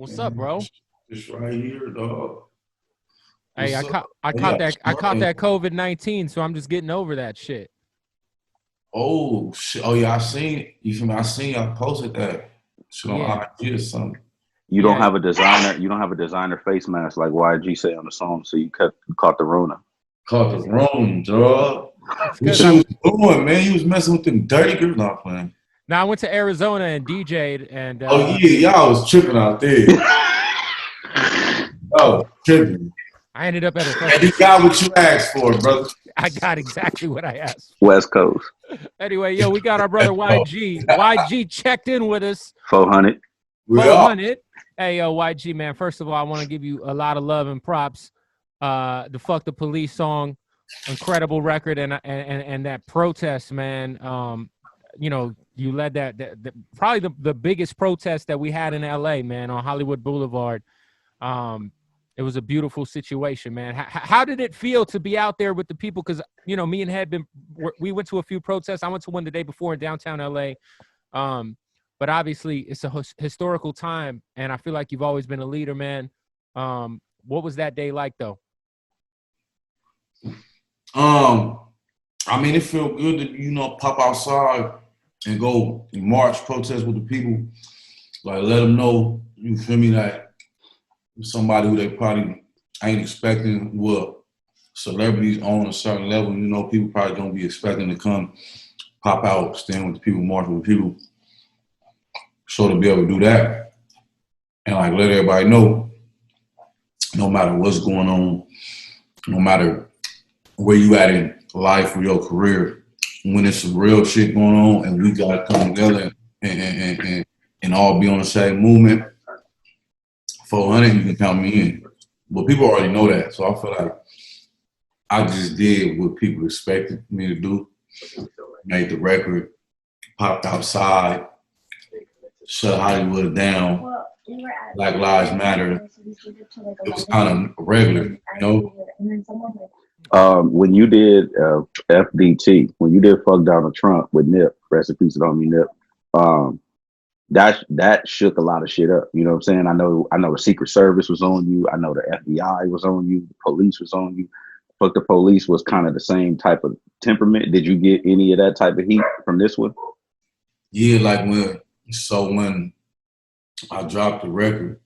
What's up, Man, bro? just right here, dog. Hey, What's I up? caught I Yeah, caught that I caught man. that COVID-19, so I'm just getting over that shit. Oh shit. Oh yeah, I seen it. You feel me? I seen I posted that shit on Yeah, IG or something. You don't yeah. have a designer. You don't have a designer face mask like YG say on the song, so you caught the Rona. Caught the It's room, dog. it's What because you I was doing, man? You was messing with them dirty girls. Not playing. now I went to Arizona and DJ'd, and Oh yeah, y'all was tripping out there. Oh, tripping. I ended up at a And fucking. you got what you asked for, brother. I got exactly what I asked for. West Coast, Anyway, yo, we got our brother Let's go. YG. YG checked in with us. 400. We are. 400. Hey, yo, YG, man. First of all, I want to give you a lot of love and props. The "Fuck the Police" song, incredible record, and that protest, man. You led that probably the biggest protest that we had in LA, man, on Hollywood Boulevard. Um, it was a beautiful situation, man. How did it feel to be out there with the people? Because me and we went to a few protests. I went to one the day before in downtown LA. But obviously, it's a historical time, and I feel like you've always been a leader, man. What was that day like, though? Um, I mean, it felt good to pop outside and go march, protest with the people. Like, let them know, you feel me, that somebody who they probably ain't expecting, well, celebrities on a certain level, people probably don't be expecting to come pop out, stand with the people, march with the people. So to be able to do that and like let everybody know, no matter what's going on, no matter where you at in life or your career, when it's some real shit going on and we gotta come together and all be on the same movement, 400, you can count me in. But people already know that, so I feel like I just did what people expected me to do. Made the record, popped outside, shut Hollywood down. Black Lives Matter. It was kind of regular. When you did FDT, when you did Fuck Donald Trump with Nip, rest in peace to homie Nip, um, that shook a lot of shit up. You know what I'm saying? I know the Secret Service was on you. I know the FBI was on you. The police was on you. Fuck the Police was kind of the same type of temperament. Did you get any of that type of heat from this one? Yeah, like when I dropped the record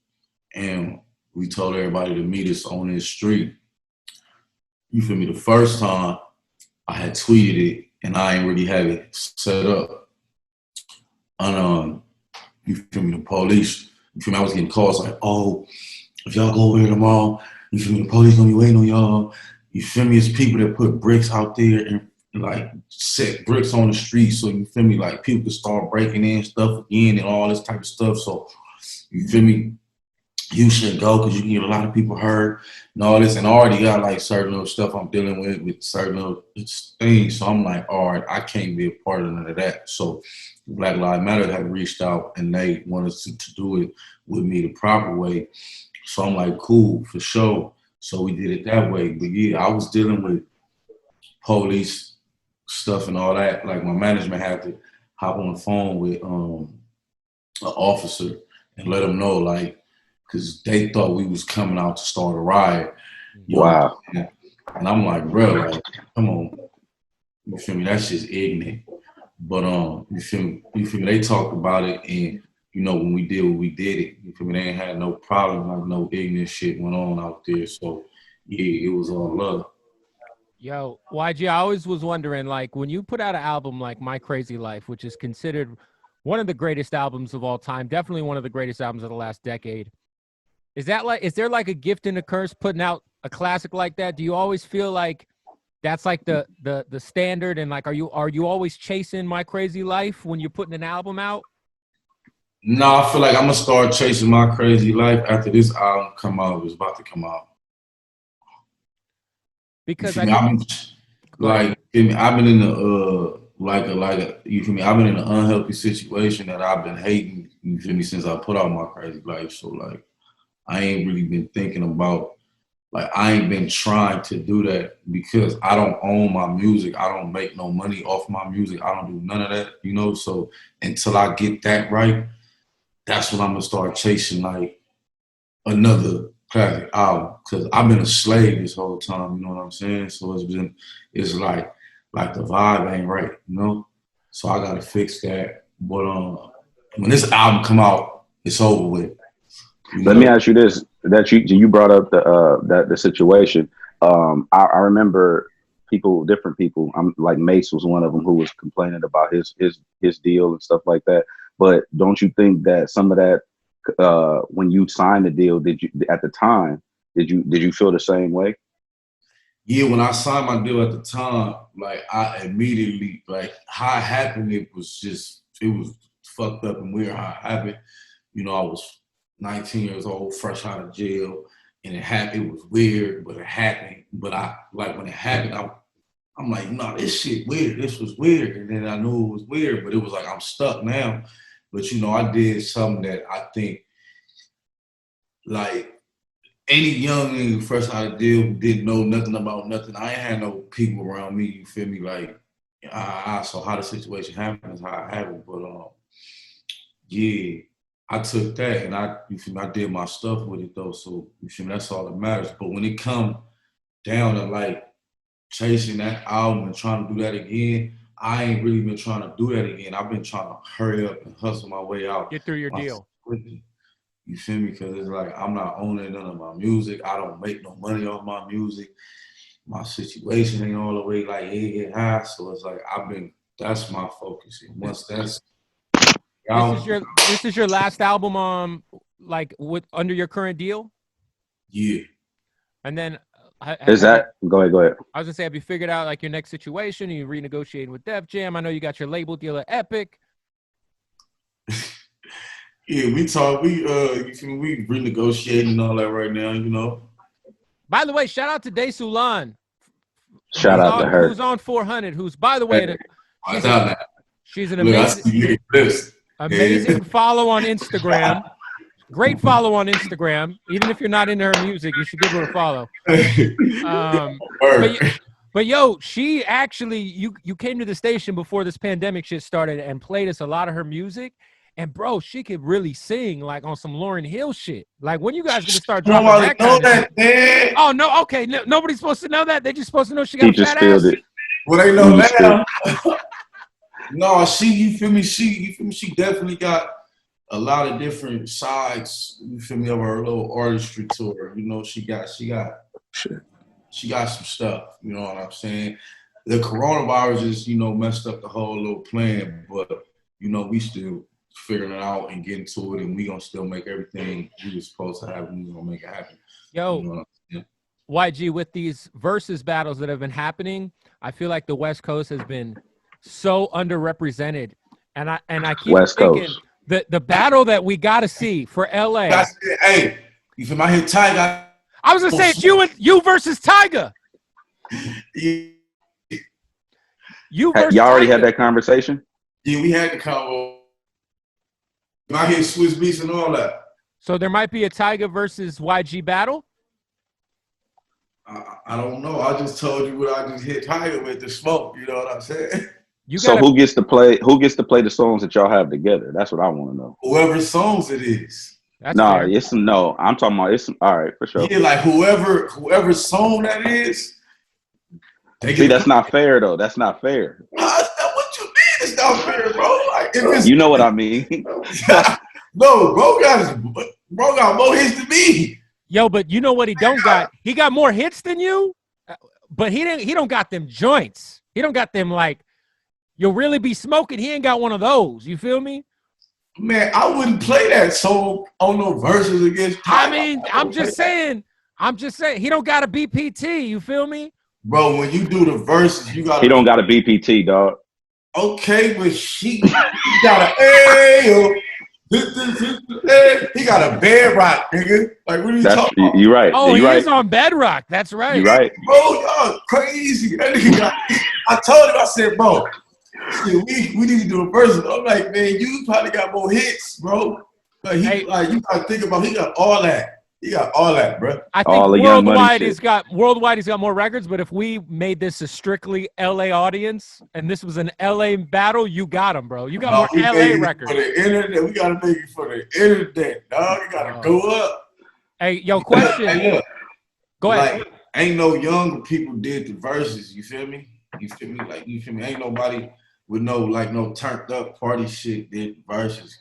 and we told everybody to meet us on this street, you feel me? The first time I had tweeted it and I ain't really had it set up. And you feel me? The police, you feel me? I was getting calls like, oh, if y'all go over there tomorrow, you feel me? The police gonna be waiting on y'all. You feel me? It's people that put bricks out there and like set bricks on the street, so you feel me? Like people can start breaking in stuff again and all this type of stuff. So you feel me? You should go because you can get a lot of people hurt and all this. And I already got like certain little stuff I'm dealing with certain little things. So I'm like, all right, I can't be a part of none of that. So Black Lives Matter had reached out and they wanted to do it with me the proper way. So I'm like, cool, for sure. So we did it that way. But yeah, I was dealing with police stuff and all that. Like my management had to hop on the phone with an officer and let them know, like, because they thought we was coming out to start a riot. You know what Wow. I'm saying? And I'm like, bro, like, come on. You feel me? That's just ignorant. But you feel me? You feel me? They talked about it, and when we did what we did it, you feel me? They ain't had no problem, like no ignorant shit went on out there. So yeah, it was all love. Yo, YG, I always was wondering, like, when you put out an album like My Crazy Life, which is considered one of the greatest albums of all time, definitely one of the greatest albums of the last decade. Is there like a gift and a curse putting out a classic like that? Do you always feel like that's like the standard, and like are you always chasing My Crazy Life when you're putting an album out? No, I feel like I'm gonna start chasing my crazy life after this album come out. It's about to come out. You Because feel I me? think go ahead. Like, you feel me? I've been in the you feel me? I've been in an unhealthy situation that I've been hating. You feel me? Since I put out my crazy life. So like, I ain't really been thinking about. Like, I ain't been trying to do that because I don't own my music. I don't make no money off my music. I don't do none of that. So until I get that right, that's when I'm gonna start chasing like another classic album because I've been a slave this whole time. You know what I'm saying? So it's like the vibe ain't right. You know, so I gotta fix that. But when this album come out, it's over with. Let me ask you this: that you brought up the situation. I remember different people. I'm like Mace was one of them who was complaining about his deal and stuff like that. But don't you think that some of that when you signed the deal, did you feel the same way? Yeah, when I signed my deal at the time, like I immediately, like how it happened, it was fucked up and weird how it happened. You know, I was 19 years old, fresh out of jail, and it happened. It was weird, but it happened. But when it happened, I'm like, no, this shit weird. This was weird. And then I knew it was weird, but it was like I'm stuck now. But you know, I did something that I think like any young nigga fresh out of deal who didn't know nothing about nothing. I ain't had no people around me, you feel me? Like so how the situation happened is how it happened. But yeah, I took that and I did my stuff with it though. So you feel me, that's all that matters. But when it come down to like chasing that album and trying to do that again, I ain't really been trying to do that again. I've been trying to hurry up and hustle my way out. Get through your deal. You feel me? Because it's like I'm not owning none of my music. I don't make no money off my music. My situation ain't all the way like high. So it's like that's my focus. And once that's this is your last album like under your current deal? Yeah. And then go ahead. I was gonna say, have you figured out like your next situation? Are you renegotiating with Def Jam? I know you got your label deal at Epic. Yeah, we renegotiating and all that right now, you know. By the way, shout out to Day Sulan. Shout out to her. Who's on 400, who's, by the way, she's an amazing follow on Instagram. Great follow on Instagram. Even if you're not into her music, you should give her a follow. But yo, she actually, you came to the station before this pandemic shit started and played us a lot of her music. And bro, she could really sing like on some Lauryn Hill shit. Like when you guys gonna start dropping that kind of shit? Oh no, okay, nobody's supposed to know that. They just supposed to know she got a fat ass. Well, they know now. No, you feel me? She definitely got a lot of different sides. You feel me? Of her little artistry tour. You know, she got some stuff. You know what I'm saying? The coronavirus just messed up the whole little plan, but we still figuring it out and getting to it, and we gonna still make everything we were supposed to have. We gonna make it happen. Yo, YG, with these versus battles that have been happening, I feel like the West Coast has been so underrepresented, and I keep thinking the battle that we got to see for LA. Hey, you feel my hit Tyga? I was gonna say it's you versus Tyga. Yeah. You versus y'all already Tyga. had that conversation? Yeah, we had the convo. I hear Swiss Beats and all that. So there might be a Tyga versus YG battle? I don't know. I just told you what I just hit Tyga with the smoke. You know what I'm saying? So who gets to play the songs that y'all have together? That's what I want to know. Whoever songs it is. I'm talking about it's all right for sure. Yeah, like whoever song that is. See, that's not fair though. That's not fair. What you mean it's not fair, bro? Like you know what I mean. No, bro got more hits than me. Yo, but you know what he don't got? He got more hits than you, but he don't got them joints. He don't got them like you'll really be smoking. He ain't got one of those. You feel me? Man, I wouldn't play that song on no verses against Tyga. I mean, I'm just saying he don't got a BPT. You feel me? Bro, when you do the verses, he don't got a BPT, dog. Okay, but he got a he got a bedrock, nigga. Like, what are you talking about? You right. Oh, he is on bedrock. That's right. You right. Bro, y'all crazy. That nigga I told him, I said, bro, we need to do a verse. I'm like, man, you probably got more hits, bro. But you gotta think about, he got all that. He got all that, bro. I think worldwide he's got more records, but if we made this a strictly LA audience and this was an LA battle, you got him, bro. You got more LA records. For the internet, we gotta make it for the internet, dog. You gotta go up. Hey, yo, question. Hey, look, Go ahead. like, ain't no younger people did the verses. You feel me? You feel me? Like, you feel me? Ain't nobody with no turned up party shit did verses.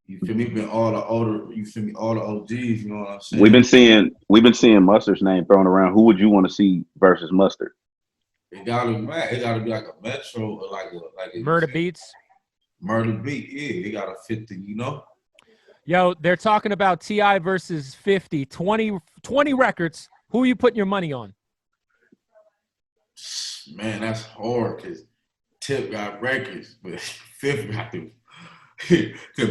You feel me? Been all the older, you feel me? All the OGs, you know what I'm saying? We've been seeing Mustard's name thrown around. Who would you want to see versus Mustard? It gotta be like a Metro or like a Murder Beats. Murder Beat. Yeah, it gotta fit the, you know. Yo, they're talking about T.I. versus 50, 20 records. Who are you putting your money on? Man, that's hard because Tip got records, but Fifth got them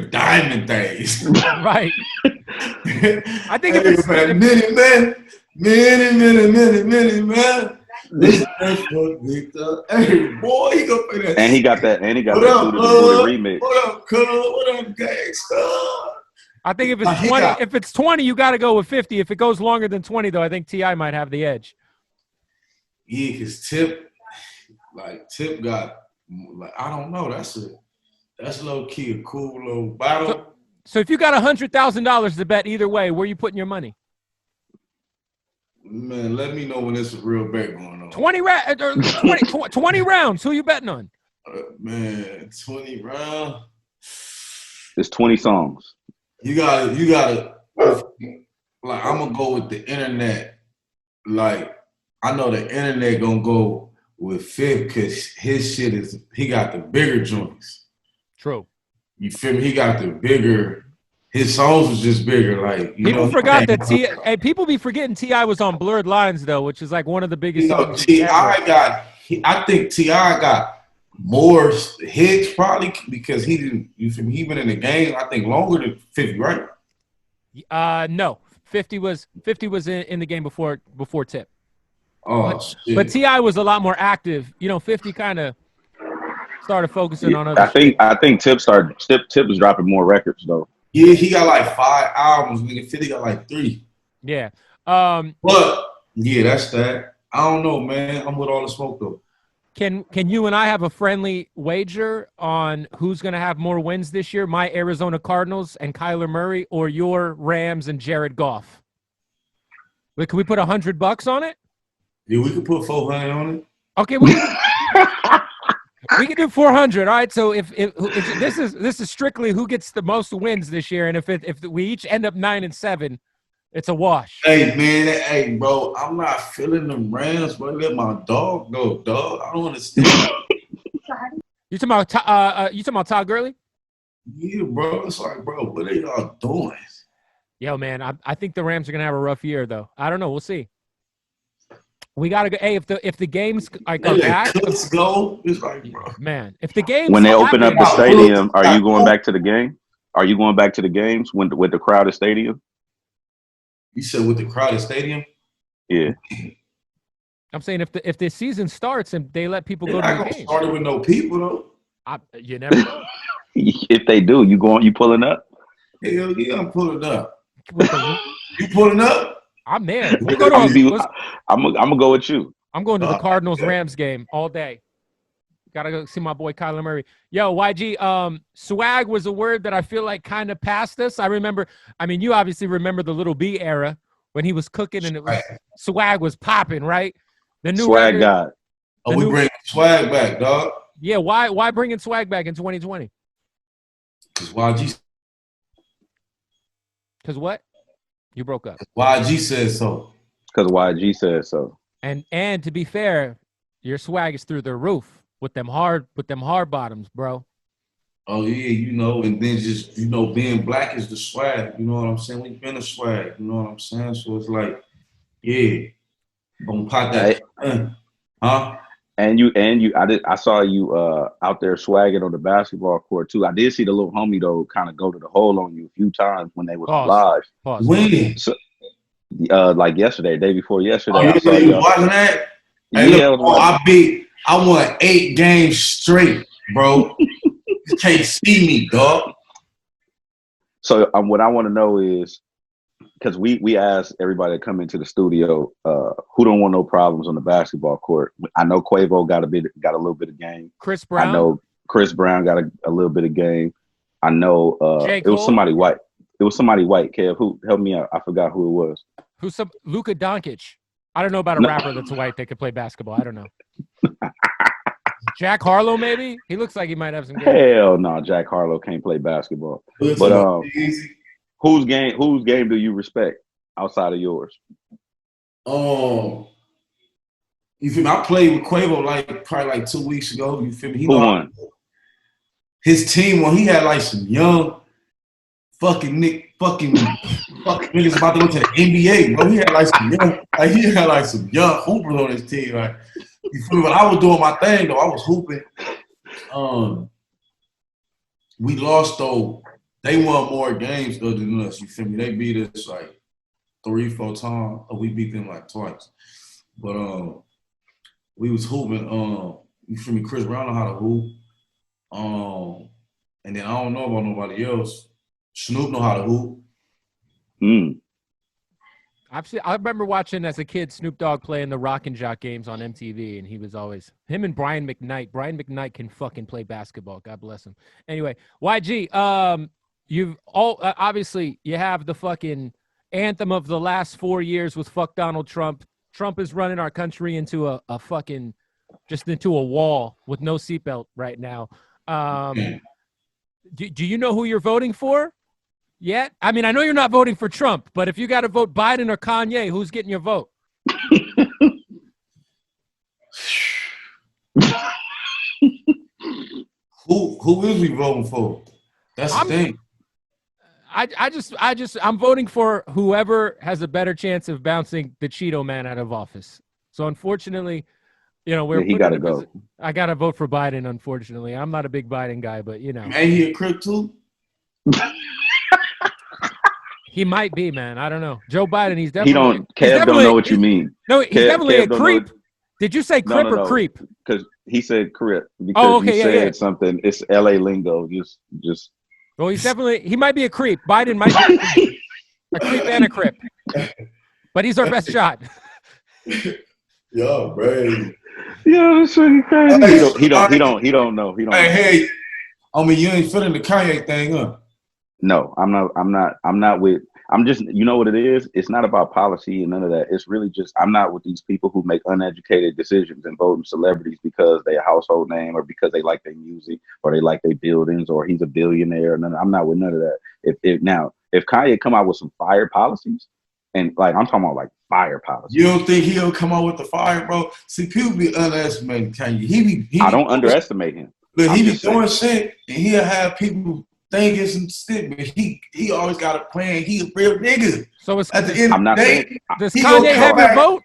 diamond things. Right. I think if it's many, man. Hey, boy, he gonna play that. And he got that Suited and Booted remix. What up, cuz? What up, gangsta? I think if it's 20, you got to go with 50. If it goes longer than 20, though, I think T.I. might have the edge. Yeah, because Tip got, like, I don't know. That's low key a cool little battle. So if you got $100,000 to bet either way, where are you putting your money? Man, let me know when there's a real bet going on. 20 rounds. Who you betting on? Man, 20 rounds. It's 20 songs. You gotta. Like, I'm gonna go with the internet. Like, I know the internet gonna go with Fifth because his shit he got the bigger joints. True. You feel me? He got the bigger. His songs was just bigger. Like, people forgot that T.I. People be forgetting T.I. was on Blurred Lines though, which is like one of the biggest songs. I think T.I. got more hits probably because he didn't. You feel me? He been in the game. I think longer than 50, right? No. 50 was in the game before Tip. Oh, shit. But T.I. was a lot more active. 50 kind of started focusing on other shit. I think Tip was dropping more records though. Yeah, he got like 5 albums. Nigga, 50 got like 3. Yeah. But yeah, that's that. I don't know, man. I'm with all the smoke though. Can you and I have a friendly wager on who's going to have more wins this year? My Arizona Cardinals and Kyler Murray, or your Rams and Jared Goff? Wait, can we put $100 on it? Yeah, we could put 400 on it. Okay, we can do 400. All right. So if this is strictly who gets the most wins this year, and if we each end up 9-7, it's a wash. Hey man, hey bro, I'm not feeling them Rams, bro. Let my dog go, dog. I don't understand. You talking about Todd Gurley? Yeah, bro. It's like, bro, what are y'all doing? Yo, man, I think the Rams are gonna have a rough year though. I don't know. We'll see. We gotta go. Hey, if the games like are back, let's go. It's like, bro, man, if the games when they open up the stadium, are you going back to the game? Are you going back to the games with the crowded stadium? You said with the crowded stadium? Yeah. I'm saying if the season starts and they let people go to the game. Started with no people though. You never know. If they do, you pulling up? Hell yeah, I'm pulling up. You pulling up? I'm there. I'm gonna go with you. I'm going to the Cardinals Rams game all day. Gotta go see my boy Kyler Murray. Yo, YG, swag was a word that I feel like kind of passed us. I remember, you obviously remember the Little B era when he was cooking and swag was popping, right? The new swag god. Oh, we bring swag back, dog. Yeah, why bringing swag back in 2020? Because YG. Because what? You broke up. YG said so. Because YG said so. And to be fair, your swag is through the roof. With them hard bottoms, bro. Oh yeah, and then just being black is the swag. You know what I'm saying? We've been a swag. You know what I'm saying? So it's like, yeah, gonna pop that, huh? And I saw you out there swagging on the basketball court too. I did see the little homie though kind of go to the hole on you a few times when they were live. Pause. When? So, like yesterday, day before yesterday. Oh, I saw you watching that? Hey, yeah, look, I won 8 games straight, bro. You can't see me, dog. So what I want to know is, because we asked everybody to come into the studio, who don't want no problems on the basketball court. I know Quavo got a little bit of game. Chris Brown. I know Chris Brown got a little bit of game. I know it was somebody white. It was somebody white. Kev, who help me out? I forgot who it was. Who's some Luka Doncic? I don't know about a rapper that's white that could play basketball. I don't know. Jack Harlow, maybe? He looks like he might have some game. Hell no, Jack Harlow can't play basketball. But whose game do you respect outside of yours? You feel me? I played with Quavo probably 2 weeks ago. You feel me? Who won? His team won. He had like some young fucking niggas about to go to the NBA, bro. He had like some young hoopers on his team. Like, you feel me? But I was doing my thing though. I was hooping. We lost though. They won more games though than us. You feel me? They beat us like 3-4 times. We beat them like twice. But we was hooping. You feel me? Chris Brown know how to hoop. And then I don't know about nobody else. Snoop know how to hoop. I remember watching as a kid Snoop Dogg playing the Rock and Jock games on MTV, and he was always him and Brian McKnight. Brian McKnight can fucking play basketball. God bless him. Anyway, YG, you've all obviously you have the fucking anthem of the last 4 years with fuck Donald Trump. Trump is running our country into a fucking just into a wall with no seatbelt right now. Do you know who you're voting for yet? I mean, I know you're not voting for Trump, but if you got to vote Biden or Kanye, who's getting your vote? Who is we voting for? That's the thing. I'm voting for whoever has a better chance of bouncing the Cheeto man out of office. So unfortunately, you know, he got to go. I got to vote for Biden, unfortunately. I'm not a big Biden guy, but, you know. Ain't he a crook, too? He might be, man. I don't know. Joe Biden, he's definitely... Kev don't know what you mean. No, he's definitely a creep. Did you say crip or creep? Because he said crip. Because you said something. It's L.A. lingo. Just... Well, he might be a creep. Biden might be a creep and a crip. But he's our best shot. Yo, bro. Yeah, that's really crazy. He don't know. Hey, I mean, you ain't feeling the Kanye thing, huh? No, I'm not with. I'm just, you know what it is? It's not about policy and none of that. It's really just, I'm not with these people who make uneducated decisions and voting celebrities because they're a household name or because they like their music or they like their buildings or he's a billionaire. I'm not with none of that. If Kanye come out with some fire policies, and like I'm talking about like fire policies. You don't think he'll come out with the fire, bro? See, people be underestimating Kanye. I don't underestimate him. But he be doing shit and he'll have people thinking some shit, but he always got a plan. He a real nigga. So it's at the end of the day, does Kanye have your vote?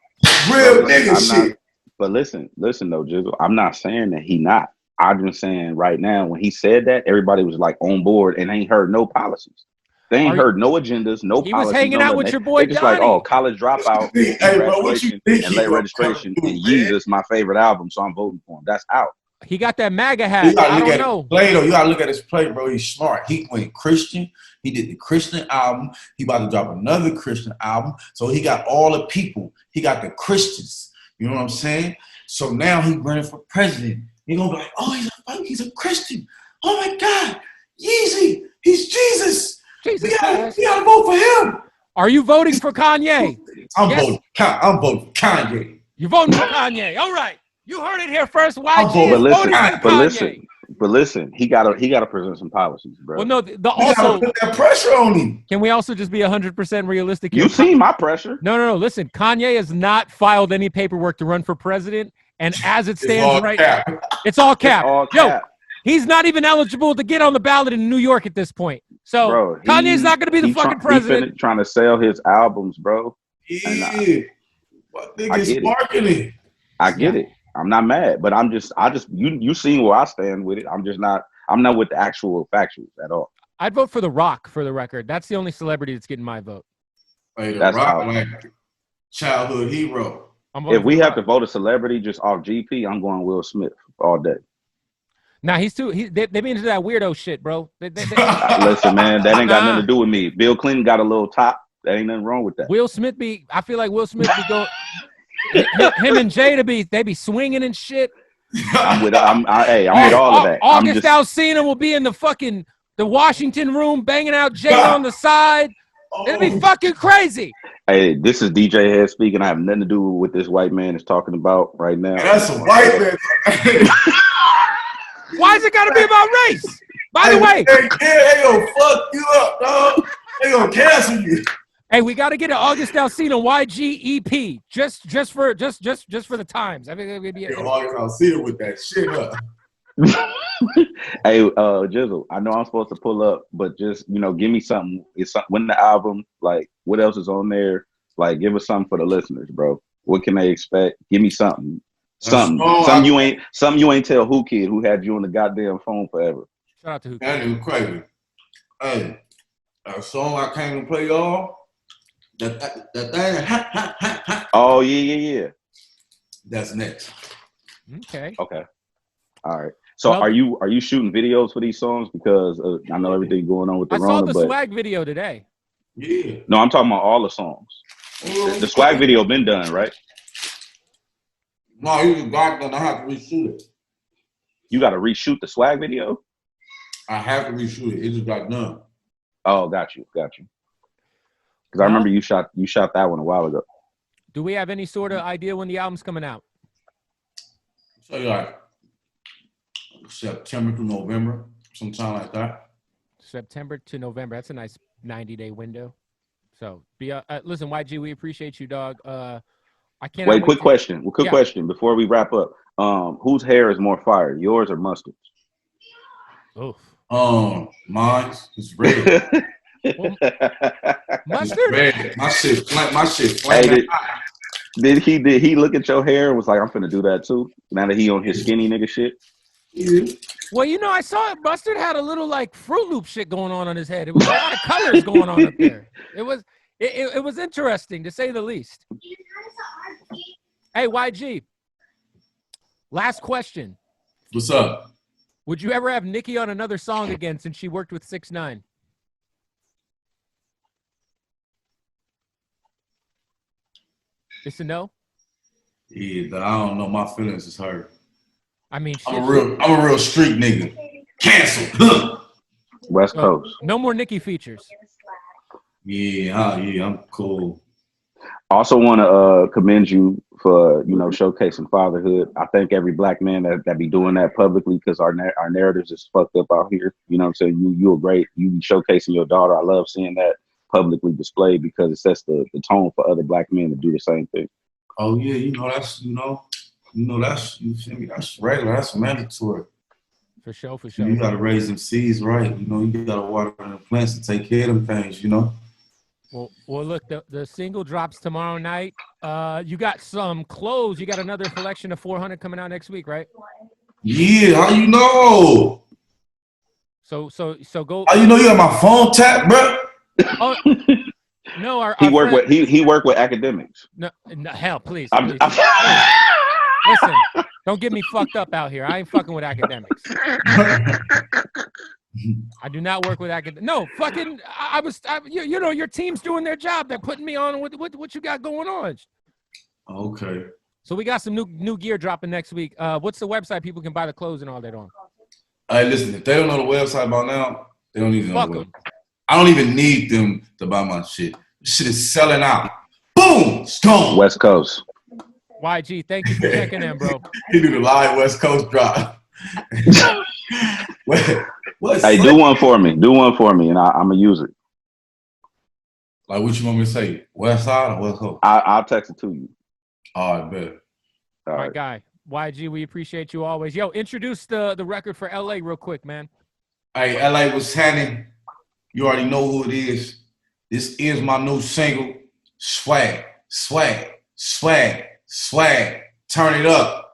Real nigga shit. But listen though, Jizzle, I'm not saying that he not. I'm just saying right now, when he said that, everybody was like on board and ain't heard no policies. They ain't heard no agendas, no policies. He was hanging out with your boy They just Donnie. like, college dropout, and late registration, and Yeezus my favorite album, so I'm voting for him. That's out. He got that MAGA hat. I don't know. You gotta look at his play, bro. He's smart. He went Christian. He did the Christian album. He about to drop another Christian album. So he got all the people. He got the Christians. You know what I'm saying? So now he running for president. You're gonna be like, oh, he's a Christian. Oh my God, Yeezy, he's Jesus. We gotta vote for him. Are you voting for Kanye? I'm voting for Kanye. You're voting for Kanye. All right. You heard it here first. YG is voting for Kanye. But listen, he gotta present some policies, bro. Well, no, also put that pressure on him. Can we also just be 100% realistic here? You seen my pressure. No. Listen, Kanye has not filed any paperwork to run for president, and as it stands right now, it's all cap. Yo, he's not even eligible to get on the ballot in New York at this point. So bro, Kanye's not going to be the fucking president. He's trying to sell his albums, bro. Yeah, what niggas marketing? I get it. I'm not mad, but you seen where I stand with it. I'm not with the actual factuals at all. I'd vote for The Rock, for the record. That's the only celebrity that's getting my vote. Hey, The Rock, like childhood hero. If we have to vote a celebrity just off GP, I'm going Will Smith all day. Nah, they be into that weirdo shit, bro. Listen, man, that ain't got nothing to do with me. Bill Clinton got a little top. There ain't nothing wrong with that. I feel like Will Smith be going. Him and Jay they be swinging and shit. I'm with all of that. August Alsina will be in the fucking the Washington room, banging out Jada on the side. It'd be fucking crazy. Hey, this is DJ Head speaking. I have nothing to do with what this white man is talking about right now. That's a white man. Why is it gotta be about race? By the way, they gonna fuck you up, dog. They gonna cancel you. hey, we got to get an August Alsina YG EP just for the times. I mean, it'd be August Alsina with that shit up. Hey, Jizzle, I know I'm supposed to pull up, but just give me something. When the album, like, what else is on there? Like, give us something for the listeners, bro. What can they expect? Give me something. Something you ain't tell Who Kid who had you on the goddamn phone forever. Shout out to Who Kid. That is crazy. Hey, a song I came to play y'all. That thing. Oh yeah. That's next. Okay. All right. So are you shooting videos for these songs? Because I know everything going on with the Rona. I saw the swag video today. Yeah. No, I'm talking about all the songs. The swag video been done, right? No, you got done. I have to reshoot it. You got to reshoot the swag video? I have to reshoot it. It just got done. Oh, got you. Because I remember you shot that one a while ago. Do we have any sort of idea when the album's coming out? So like September to November, sometime like that. September to November. That's a nice 90-day window. So listen, YG, we appreciate you, dog. I can't wait. Quick question before we wrap up. Whose hair is more fire, yours or Mustard's? Oof. Mine is red. Well, Mustard? Red. My shit. Hey, did he look at your hair and was like, I'm finna do that too? Now that he on his skinny nigga shit. Yeah. Well, I saw it. Mustard had a little like Fruit Loop shit going on his head. It was a lot of colors going on up there. It was interesting to say the least. Hey, YG. Last question. What's up? Would you ever have Nicki on another song again since she worked with 6ix9ine? It's a no? Yeah, but I don't know. My feelings is hurt. I mean, shit. I'm a real street nigga. Cancel. West Coast. No more Nicki features. Yeah, I'm cool. I also want to commend you for showcasing fatherhood. I thank every black man that be doing that publicly, because our narratives is fucked up out here. You know what I'm saying? You are great. You be showcasing your daughter. I love seeing that publicly displayed, because it sets the tone for other black men to do the same thing. Oh yeah, that's that's, you feel me? That's regular. That's mandatory. For sure. You gotta raise them seeds right. You gotta water them plants and take care of them things. Well, look, the single drops tomorrow night. You got some clothes. You got another collection of 400 coming out next week, right? Yeah. How you know? So go. How you know you have my phone tapped, bro? Oh, no, he worked with academics. No, hell, please. I'm Listen, don't get me fucked up out here. I ain't fucking with academics. I do not work with academics. No, fucking. Your team's doing their job. They're putting me on with what you got going on. Okay. So we got some new gear dropping next week. What's the website people can buy the clothes and all that on? Hey, listen. If they don't know the website by now, they don't need to know Fuck the website. them. I don't even need them to buy my shit. The shit is selling out. Boom! It's gone. West Coast. YG, thank you for checking in, bro. He do the live West Coast drop. Hey, do one for me, and I'm gonna use it. Like, what you want me to say? West Side or West Coast? I'll text it to you. All right, bet. All right, guy. YG, we appreciate you always. Yo, introduce the record for LA real quick, man. Hey, LA, what's happening? You already know who it is. This is my new single, Swag, Swag, Swag, Swag. Turn it up.